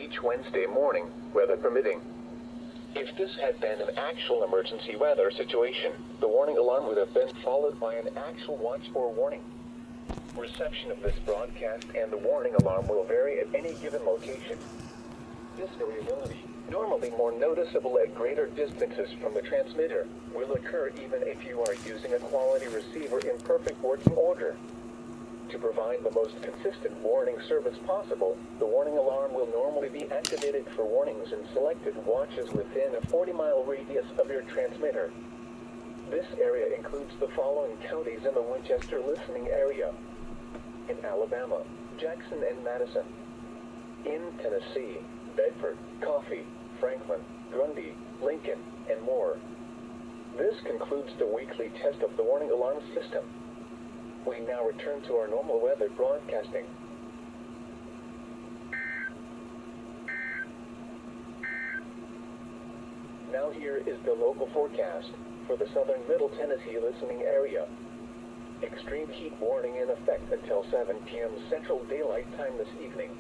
each Wednesday morning, weather permitting. If this had been an actual emergency weather situation, the warning alarm would have been followed by an actual watch or warning. Reception of this broadcast and the warning alarm will vary at any given location. This variability, normally more noticeable at greater distances from the transmitter, will occur even if you are using a quality receiver in perfect working order. To provide the most consistent warning service possible, the warning alarm will normally be activated for warnings in selected watches within a 40-mile radius of your transmitter. This area includes the following counties in the Winchester listening area: in Alabama, Jackson and Madison; in Tennessee, Bedford, Coffee, Franklin, Grundy, Lincoln, and more. This concludes the weekly test of the warning alarm system. We now return to our normal weather broadcasting. Now here is the local forecast for the southern Middle Tennessee listening area. Extreme heat warning in effect until 7 p.m. Central Daylight Time this evening.